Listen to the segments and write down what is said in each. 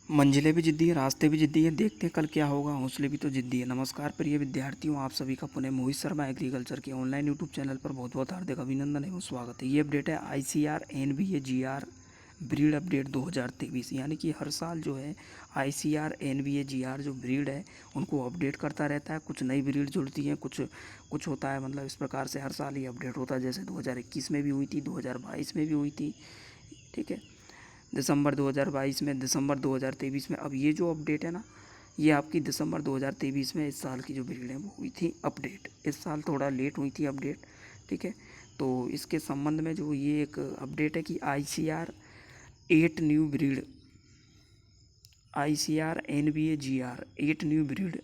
मंजिलें भी जिद्दी है, रास्ते भी जिद्दी है, देखते हैं कल क्या होगा, हौसले भी तो जिद्दी है। नमस्कार प्रिय विद्यार्थियों, आप सभी का पुनः मोहित शर्मा एग्रीकल्चर के ऑनलाइन यूट्यूब चैनल पर बहुत बहुत हार्दिक अभिनंदन एवं स्वागत है। ये अपडेट है ICAR NVA GR breed update 2023, यानी कि हर साल जो है ICAR NVA GR जो ब्रीड है उनको अपडेट करता रहता है। कुछ नई ब्रीड जुड़ती हैं, कुछ होता है, मतलब इस प्रकार से हर साल ही अपडेट होता है। जैसे 2021 में भी हुई थी, 2022 में भी हुई थी, ठीक है, दिसंबर 2022 में, दिसंबर 2023 में। अब ये जो अपडेट है ना, ये आपकी दिसंबर 2023 में इस साल की जो ब्रीड है वो हुई थी अपडेट। इस साल थोड़ा लेट हुई थी अपडेट, ठीक है। तो इसके संबंध में जो ये एक अपडेट है कि ICAR 8 new breed, ICAR NVA GR 8 new breed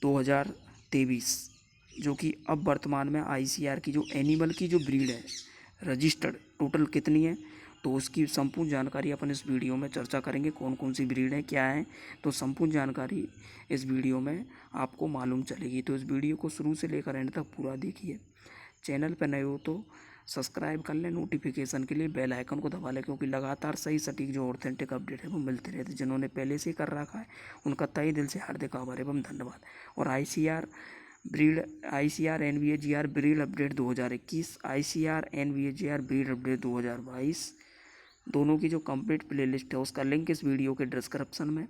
2023, जो कि अब वर्तमान में ICAR की जो एनिमल की जो ब्रीड है रजिस्टर्ड टोटल कितनी है, तो उसकी संपूर्ण जानकारी अपन इस वीडियो में चर्चा करेंगे। कौन कौन सी ब्रीड है, क्या है, तो संपूर्ण जानकारी इस वीडियो में आपको मालूम चलेगी। तो इस वीडियो को शुरू से लेकर एंड तक पूरा देखिए। चैनल पर नए हो तो सब्सक्राइब कर लें, नोटिफिकेशन के लिए बेल आइकन को दबा लें, क्योंकि लगातार सही सटीक जो ऑथेंटिक अपडेट है वो मिलते रहते हैं। जिन्होंने पहले से कर रखा है उनका तहे दिल से हार्दिक आभार एवं धन्यवाद। और ICAR NVA GR breed update 2021, ICAR NVA GR breed update 2022, दोनों की जो कंप्लीट प्लेलिस्ट है उसका लिंक इस वीडियो के डिस्क्रिप्शन में,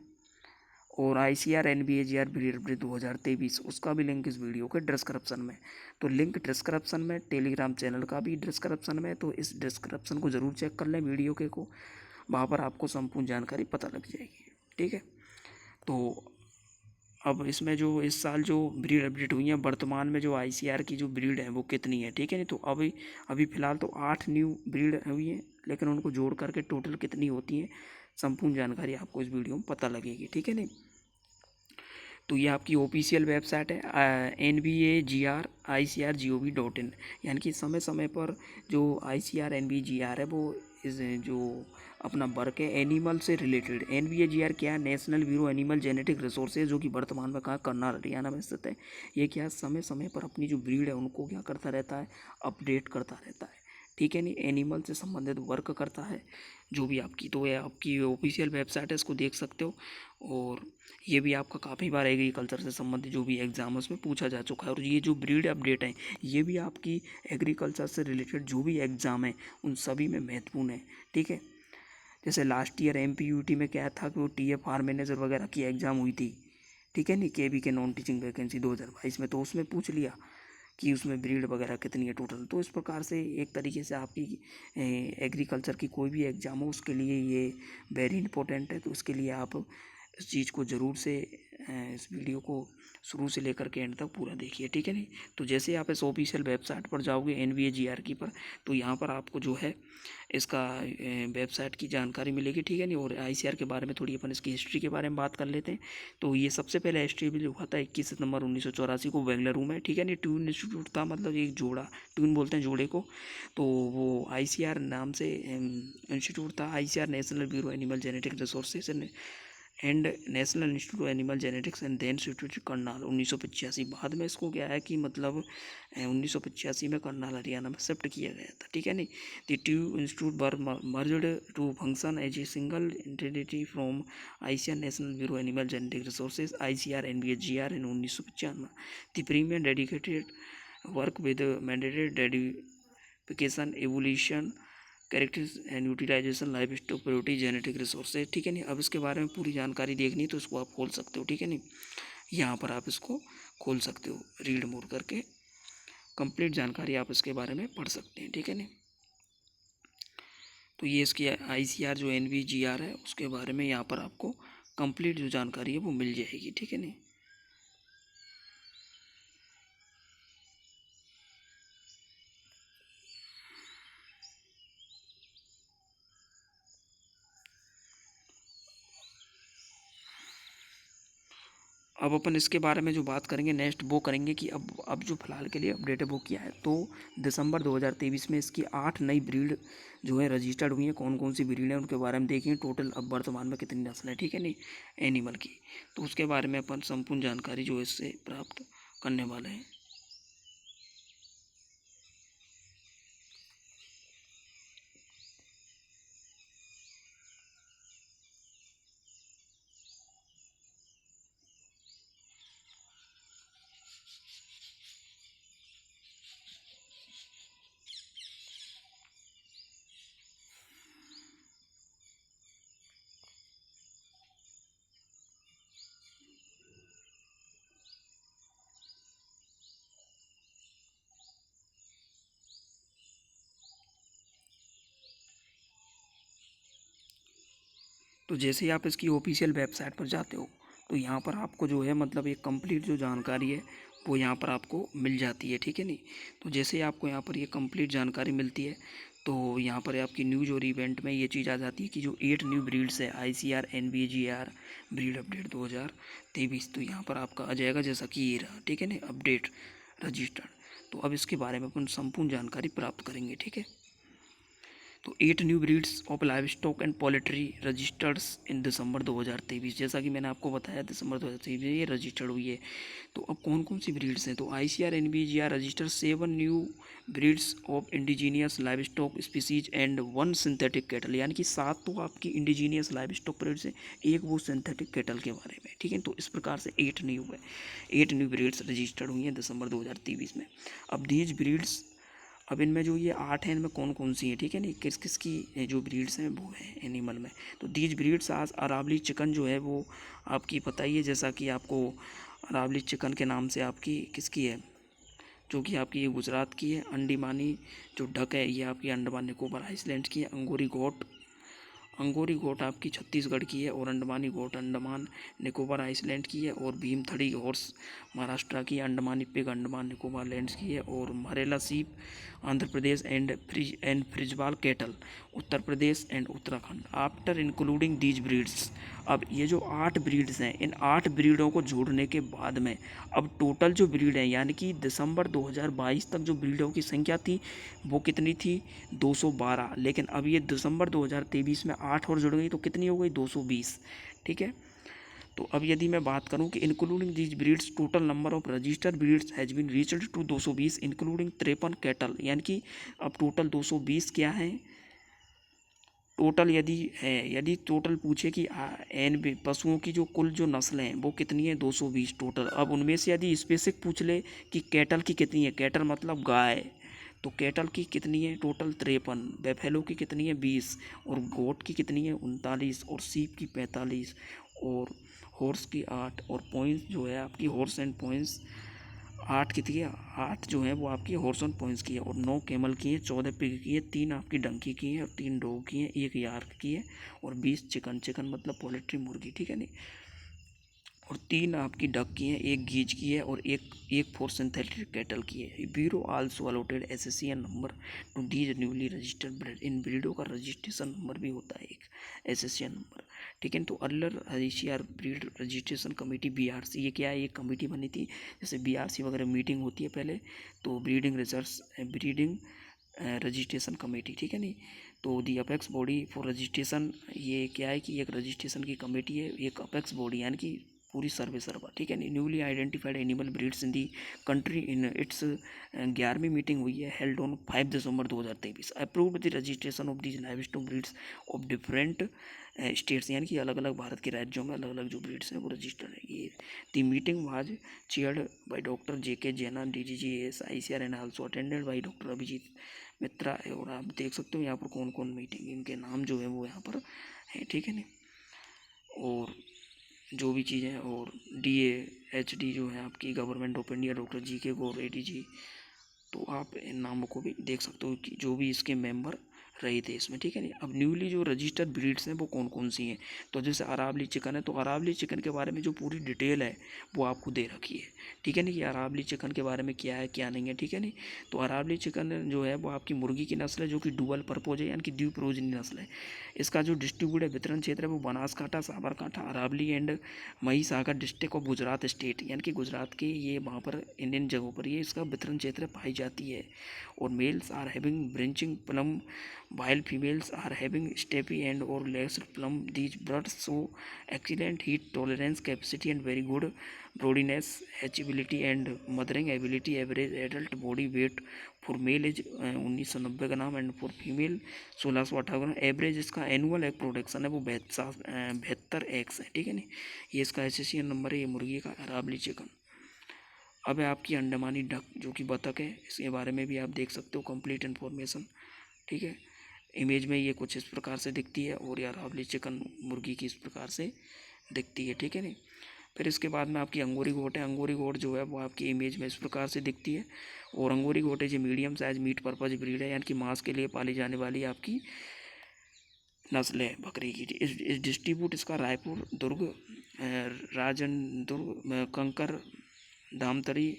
और ICAR NVA GR breed update 2023 उसका भी लिंक इस वीडियो के डिस्क्रिप्शन में। तो लिंक डिस्क्रिप्शन में, टेलीग्राम चैनल का भी डिस्क्रिप्शन में, तो इस डिस्क्रिप्शन को ज़रूर चेक कर लें वीडियो के को, वहाँ पर आपको संपूर्ण जानकारी पता लग जाएगी, ठीक है। तो अब इसमें जो इस साल जो ब्रीड अपडेट हुई है वर्तमान में, जो ICAR की जो ब्रीड है वो कितनी है, ठीक है नहीं। तो अभी फ़िलहाल तो 8 न्यू ब्रीड हुई है, लेकिन उनको जोड़ करके टोटल कितनी होती है संपूर्ण जानकारी आपको इस वीडियो में पता लगेगी, ठीक है नहीं। तो ये आपकी ऑफिशियल वेबसाइट है NVAGR ICAR.gov.in, यानी कि समय समय पर जो ICAR NVA GR है वो इस जो अपना वर्क है एनिमल से रिलेटेड। NVA GR क्या है, national bureau animal genetic resources, जो कि वर्तमान में कहाँ, करनाल हरियाणा में स्थित है। ये क्या समय समय पर अपनी जो ब्रीड है उनको क्या करता रहता है, अपडेट करता रहता है, ठीक है नहीं। एनिमल से संबंधित वर्क करता है जो भी आपकी, तो ये आपकी ऑफिशियल वेबसाइट है, इसको देख सकते हो। और ये भी आपका काफ़ी बार एग्रीकल्चर से संबंधित जो भी एग्ज़ाम है उसमें पूछा जा चुका है। और ये जो ब्रीड अपडेट है ये भी आपकी एग्रीकल्चर से रिलेटेड जो भी एग्ज़ाम है उन सभी में महत्वपूर्ण है, ठीक है। जैसे लास्ट ईयर MPUT में क्या था कि वो TF फार्म मैनेजर वगैरह की एग्ज़ाम हुई थी, ठीक है नहीं, KV के नॉन टीचिंग वैकेंसी 2022 में, तो उसमें पूछ लिया कि उसमें ब्रीड वगैरह कितनी है टोटल। तो इस प्रकार से एक तरीके से आपकी एग्रीकल्चर की कोई भी एग्ज़ाम हो उसके लिए ये वेरी इंपॉर्टेंट है। तो उसके लिए आप इस चीज़ को ज़रूर से इस वीडियो को शुरू से लेकर के एंड तक पूरा देखिए, ठीक है नहीं। तो जैसे आप इस ऑफिशियल वेबसाइट पर जाओगे NVA GR की पर, तो यहाँ पर आपको जो है इसका वेबसाइट की जानकारी मिलेगी, ठीक है नहीं। और ICAR के बारे में थोड़ी अपन इसकी हिस्ट्री के बारे में बात कर लेते हैं। तो ये सबसे पहले एस्टेब्लिश हुआ था 21 सितंबर 1984 को बेंगलुरु में, ठीक है नहीं। ट्यून इंस्टीट्यूट था, मतलब एक जोड़ा, ट्यून बोलते हैं जोड़े को। तो वो ICAR नाम से इंस्टीट्यूट था, ICAR national bureau animal genetic resources and national institute of animal genetics and then institute Karnal 1985। बाद में इसको क्या है कि मतलब 1985 में करनाल हरियाणा में शिफ्ट किया गया था, ठीक है नहीं। The two institute were merged to function as a single entity from ICAR national bureau animal genetic resources ICAR NVA GR in 1995। The premier dedicated work with mandated dedication evolution characters and utilisation life stock priority genetic resources, ठीक है नहीं। अब इसके बारे में पूरी जानकारी देखनी तो इसको आप खोल सकते हो, ठीक है नहीं। यहाँ पर आप इसको खोल सकते हो, रीड मोर करके कंप्लीट जानकारी आप इसके बारे में पढ़ सकते हैं, ठीक है नहीं। तो ये इसकी ICAR जो NVA GR है उसके बारे में यहाँ पर आपको कंप्लीट जो जानकारी है वो मिल जाएगी, ठीक है नहीं। अब अपन इसके बारे में जो बात करेंगे नेक्स्ट वो करेंगे कि अब जो फिलहाल के लिए अपडेट है वो क्या है। तो दिसंबर 2023 में इसकी 8 नई ब्रीड जो है रजिस्टर्ड हुई हैं। कौन कौन सी ब्रीड है उनके बारे में देखेंगे, टोटल अब वर्तमान में कितनी नस्ल है, ठीक है नहीं, एनिमल की। तो उसके बारे में अपन संपूर्ण जानकारी जो है इससे प्राप्त करने वाले हैं। तो जैसे ही आप इसकी ऑफिशियल वेबसाइट पर जाते हो तो यहाँ पर आपको जो है मतलब एक कंप्लीट जो जानकारी है वो यहाँ पर आपको मिल जाती है, ठीक है नहीं। तो जैसे ही आपको यहाँ पर ये कंप्लीट जानकारी मिलती है तो यहाँ पर आपकी न्यूज़ और इवेंट में ये चीज़ आ जाती है कि जो 8 न्यू ब्रीड्स है ICR NBGR ब्रीड अपडेट 2023, तो यहाँ पर आपका आ जाएगा जैसा कि ये रहा, ठीक है ना, अपडेट रजिस्टर्ड। तो अब इसके बारे में अपन संपूर्ण जानकारी प्राप्त करेंगे, ठीक है। तो 8 new breeds of livestock and poultry registereds in December 2023, जैसा कि मैंने आपको बताया दिसंबर 2023 में ये रजिस्टर्ड हुई है। तो अब कौन कौन सी ब्रीड्स हैं, तो ICR NBGR register 7 new breeds of indigenous live stock species and 1 synthetic cattle, यानी कि 7 तो आपकी इंडिजीनियस लाइव स्टॉक ब्रीड्स हैं, एक वो सिंथेटिक कैटल के बारे में, ठीक है। तो इस प्रकार से 8 न्यू ब्रीड्स रजिस्टर्ड हुई हैं दिसंबर 2023 में। अब दीज ब्रीड्स, अब इनमें जो ये 8 हैं इनमें कौन कौन सी हैं, ठीक है नहीं, किस किस की जो ब्रीड्स हैं वो है एनिमल में। तो दीज ब्रीड्स आज अरावली चिकन जो है वो आपकी पता ही है, जैसा कि आपको अरावली चिकन के नाम से आपकी किसकी है, जो कि आपकी ये गुजरात की है। अंडीमानी जो डक है ये आपकी अंडमान निकोबार आइसलैंड की है। अंगोरी गोट आपकी छत्तीसगढ़ की है, और अंडमानी गोट अंडमान निकोबार आइसलैंड की है, और भीमथड़ी हॉर्स महाराष्ट्र की, अंडमानी पिग अंडमान निकोबार लैंड्स की है, और Marela sheep Andhra Pradesh and Frieswal cattle Uttar Pradesh and Uttarakhand. After including these breeds, अब ये जो 8 ब्रीड्स हैं, इन 8 ब्रीडों को जोड़ने के बाद में अब टोटल जो ब्रीड है, यानी कि दिसंबर 2022 तक जो ब्रीडों की संख्या थी वो कितनी थी, 212, लेकिन अब ये दिसंबर 2023 में 8 और जुड़ गई तो कितनी हो गई, 220, ठीक है। तो अब यदि मैं बात करूं कि including these breeds total number of registered breeds has been reached to 220 including 53 cattle, यानी कि अब टोटल 220 क्या है टोटल, यदि है, यदि टोटल पूछे कि एन पशुओं की जो कुल जो नस्लें हैं वो कितनी है, 220 टोटल। अब उनमें से यदि स्पेसिफिक पूछ ले कि कैटल की कितनी है, कैटल मतलब गाय, तो कैटल की कितनी है टोटल 53, बेफेलो की कितनी है 20, और गोट की कितनी है 39, और सीप की 45, और हॉर्स की 8, और पॉइंट्स जो है आपकी हॉर्स एंड पॉइंट्स 8 कितनी है, 8 जो है वो आपकी हॉर्स एंड पॉइंट्स की है, और 9 कैमल की है, 14 पिग की है, 3 आपकी डंकी की है, और 3 डॉग की है, 1 यार्क की है, और 20 चिकन मतलब पोल्ट्री मुर्गी, ठीक है नहीं, और 3 आपकी डक की हैं, 1 गीज की है, और एक 4 सिंथेटिक कैटल की है। Bureau also allotted SSCN number to these newly registered breed, इन ब्रीडों का रजिस्ट्रेशन नंबर भी होता है एक SSCN नंबर, ठीक है। तो अल्लर ICR breed registration committee BRC, ये क्या है, एक कमेटी बनी थी, जैसे BRC वगैरह मीटिंग होती है पहले, तो ब्रीडिंग रजिस्ट्रेशन कमेटी, ठीक है नहीं। तो दी अपेक्स बॉडी फॉर रजिस्ट्रेशन, ये क्या है कि एक रजिस्ट्रेशन की कमेटी है, एक अपेक्स बॉडी यानी कि पूरी सर्वा, ठीक है। Newly identified animal breeds in the country in its 11वीं मीटिंग हुई है, held on 5 December 2023, approved the registration of these live stock breeds of different states, यानी कि अलग अलग भारत के राज्यों में अलग अलग जो ब्रीड्स हैं वो रजिस्टर्ड है। ये the meeting was chaired by doctor JK Jena DGGS ICR and also attended by doctor Abhijit Mitra, और आप देख सकते हो यहाँ पर कौन कौन मीटिंग, इनके नाम जो है वो यहाँ पर है, ठीक है नहीं। और जो भी चीज़ें, और DAHD जो है आपकी government of India doctor GK Gaur ADG, तो आप इन नामों को भी देख सकते हो कि जो भी इसके मेंबर रहे थे इसमें, ठीक है नहीं। अब न्यूली जो रजिस्टर्ड ब्रीड्स हैं वो कौन कौन सी हैं, तो जैसे अरावली चिकन है, तो अरावली चिकन के बारे में जो पूरी डिटेल है वो आपको दे रखी है, ठीक है नहीं, कि अरावली चिकन के बारे में क्या है क्या नहीं है, ठीक है नहीं। तो अरावली चिकन जो है वो आपकी मुर्गी की नस्ल है जो कि डुअल पर्पोज है, यानी कि द्विप्रोजनी नस्ल है। इसका जो डिस्ट्रीब्यूट है वितरण क्षेत्र है वो Banaskantha, Sabarkantha, Aravalli and Mahisagar district of Gujarat state, यानी कि गुजरात के ये वहाँ पर इंडियन जगहों पर ये इसका वितरण क्षेत्र पाई जाती है। और males are having branching plume while females are having stepy and or laxed plum. These birds show excellent heat tolerance capacity and very good broadiness, hatchability and mothering ability. Average adult body weight for male is 1990 gram and for female 1658 gram. Average इसका annual egg production है वो 72 eggs है, ठीक है नहीं। ये इसका SSCN number है, ये मुर्गी का अरावली चिकन। अब है आपकी अंडमानी डक जो कि बतख है, इसके बारे में भी आप देख सकते हो कंप्लीट इन्फॉर्मेशन, ठीक है। इमेज में ये कुछ इस प्रकार से दिखती है, और यार अरावली चिकन मुर्गी की इस प्रकार से दिखती है, ठीक है नहीं। फिर इसके बाद में आपकी अंगूरी गोट है। अंगूरी गोट जो है वो आपकी इमेज में इस प्रकार से दिखती है, और अंगूरी गोट है जो medium size meat purpose breed है, यानी कि मांस के लिए पाली जाने वाली आपकी नस्ल है बकरी की। इस डिस्ट्रीब्यूट इसका रायपुर, दुर्ग, राजन दुर्ग, कंकर, धामतरी,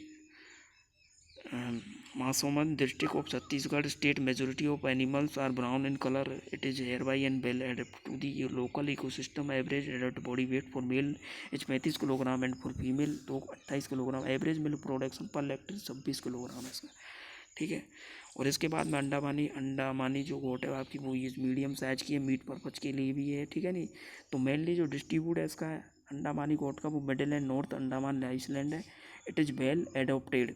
मासूमन district of Chhattisgarh. State majority of animals are brown in colour. It is hardy and well adapt to the local ecosystem. Average adult body weight for male is 35 kilogram and for female तो 28 kilogram. Average milk production per lactation 26 kilogram है इसका, ठीक है। और इसके बाद में अंडामानी जो गोट है आपकी वो ये मीडियम साइज की है, मीट पर्पज के लिए भी है, ठीक है नहीं। तो मेनली जो डिस्ट्रीब्यूट है इसका अंडामानी गोट का वो middle and north Andaman island है। It is well adopted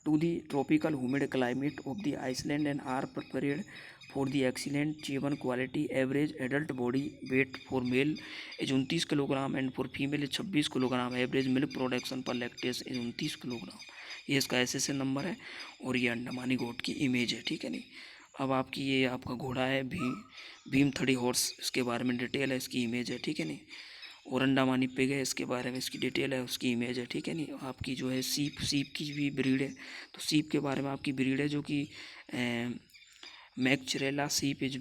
to the tropical humid climate of the Iceland and are prepared for the excellent G1 quality. Average adult body weight for male is 29 kilogram and for female is 26 kilogram. Average milk production per lactation is 29 kilogram. ये इसका SSN number है और ये अंडमानी गोट की image है, ठीक है नहीं। अब आपकी ये आपका घोड़ा है भीम 30 हॉर्स, इसके बारे में डिटेल है, इसकी इमेज है, ठीक है नहीं। और अंडमानी पिग है, इसके बारे में इसकी डिटेल है, उसकी इमेज है, ठीक है नहीं। आपकी जो है सीप की भी ब्रीड है, तो सीप के बारे में आपकी ब्रीड है जो कि मैक्चरेला सीप इज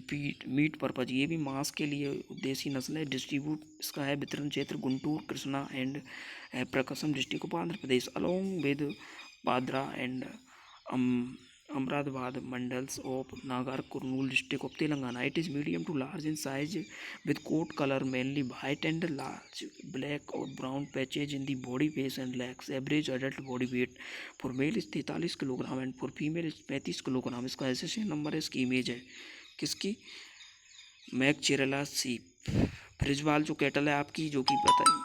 मीट पर्पज। ये भी मांस के लिए देसी नस्ल है। डिस्ट्रीब्यूट इसका है वितरण क्षेत्र Guntur, Krishna and Prakasam district of Andhra Pradesh along with Padra and Amrabad mandals of Nagar Kurnool district of Telangana. It is medium to large in size with coat color mainly white and large black or brown patches in the body, face and legs. Average adult body weight for male is 43 kilogram and for female is 35 kilogram. इसका SSN number है, इसकी image है किसकी, मैक्चेरेला सीप। फ्रिजवाल जो cattle है आपकी जो कि बताइए,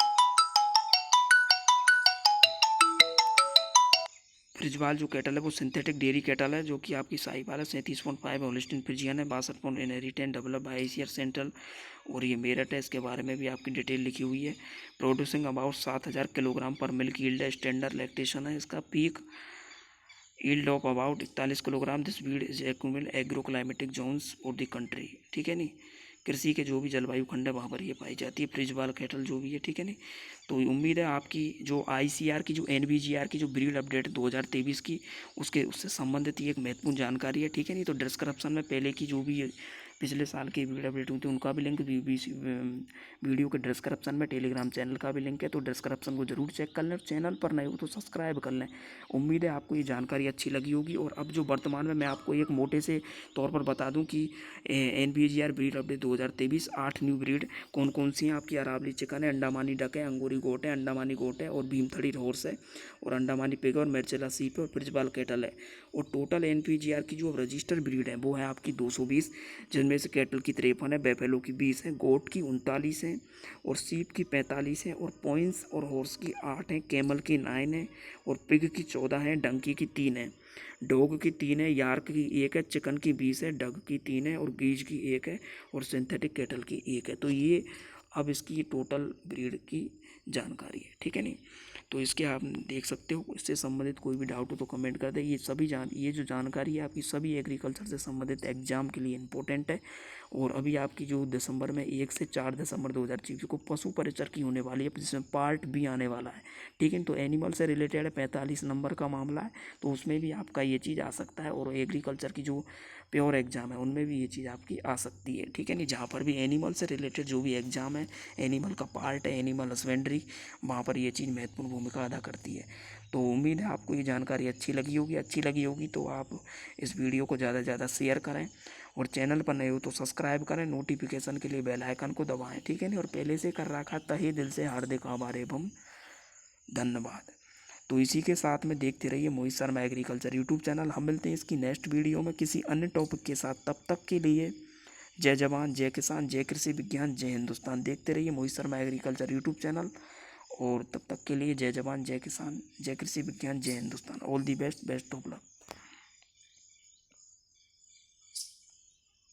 फ्रिजवाल जो कैटल है वो सिंथेटिक डेयरी कैटल है जो कि आपकी साहिवाल है 37.5 होलिस्टीन फ्रिजियन है 62 inherited develop by ACR central और ये मेरठ है। इसके बारे में भी आपकी डिटेल लिखी हुई है। प्रोड्यूसिंग अबाउट 7000 किलोग्राम पर मिल्क यील्ड है। स्टैंडर्ड लैक्टेशन है। इसका peak yield of about 41 kilogram. This breed is accumulate agro climatic zones और द कंट्री, ठीक है नहीं। कृषि के जो भी जलवायु खंड है वहाँ पर ये पाई जाती है फ्रिजवाल कैटल जो भी है, ठीक है नहीं। तो उम्मीद है आपकी जो ICR की जो NBGR की जो ब्रीड अपडेट 2023 की उससे संबंधित ये एक महत्वपूर्ण जानकारी है, ठीक है नहीं। तो डिस्क्रिप्शन में पहले की जो भी पिछले साल की ब्रीड अपडेट हुई थी उनका भी लिंक वीडियो के डिस्क्रिप्शन में, टेलीग्राम चैनल का भी लिंक है, तो डिस्क्रिप्शन को जरूर चेक कर लें। चैनल पर नए हो तो सब्सक्राइब कर लें। उम्मीद है आपको ये जानकारी अच्छी लगी होगी। और अब जो वर्तमान में मैं आपको एक मोटे से तौर पर बता दूं कि NBGR breed update 2023 8 new breed कौन कौन सी हैं आपकी। अरावली चिकन है, अंडमानी डक है, अंगूरी गोट है, अंडमानी गोट है और भीमथड़ी हॉर्स है और अंडमानी पिग और मेर्चेला सीप है और फ्रिजवाल कैटल है। और टोटल NBGR की जो रजिस्टर्ड ब्रीड है वो है आपकी 220, जिनमें से कैटल की 53 है, बेफेलो की 20 है, गोट की 39 है और सीप की 45 है और पॉइंट्स और हॉर्स की 8 है, कैमल की 9 है और पिग की 14 है, डंकी की 3 है, डॉग की 3 है, यार्क की 1 है, चिकन की 20 है, डग की 3 है और गीज की 1 है और सिंथेटिक कैटल की 1 है। तो ये अब इसकी टोटल ब्रीड की जानकारी है, ठीक है नहीं। तो इसके आप देख सकते हो। इससे संबंधित कोई भी डाउट हो तो कमेंट कर दे। ये जो जानकारी है आपकी सभी एग्रीकल्चर से संबंधित एग्जाम के लिए इम्पोर्टेंट है। और अभी आपकी जो दिसंबर में 1 से 4 दिसंबर 2024 को पशु परिचर की होने वाली है, जिसमें पार्ट B आने वाला है, ठीक है। तो एनिमल से रिलेटेड है, 45 नंबर का मामला है, तो उसमें भी आपका ये चीज़ आ सकता है। और एग्रीकल्चर की जो प्योर एग्जाम है उनमें भी ये चीज़ आपकी आ सकती है, ठीक है नहीं। जहाँ पर भी एनिमल से रिलेटेड जो भी एग्जाम है, एनिमल का पार्ट है, एनिमल हस्बेंड्री, वहाँ पर ये चीज़ महत्वपूर्ण भूमिका अदा करती है। तो उम्मीद है आपको ये जानकारी अच्छी लगी होगी तो आप इस वीडियो को ज़्यादा से ज़्यादा शेयर करें और चैनल पर नए हो तो सब्सक्राइब करें, नोटिफिकेशन के लिए बेल आइकन को दबाएं, ठीक है नहीं। और पहले से कर रखा तहे दिल से हार्दिक आभार एवं धन्यवाद। तो इसी के साथ में देखते रहिए Mohit Sharma agriculture YouTube channel. हम मिलते हैं इसकी नेक्स्ट वीडियो में किसी अन्य टॉपिक के साथ। तब तक के लिए जय जवान, जय किसान, जय कृषि विज्ञान, जय हिंदुस्तान। देखते रहिए Mohit Sharma agriculture YouTube channel. और तब तक के लिए जय जवान, जय किसान, जय कृषि विज्ञान, जय Hindustan. All the best, best of luck.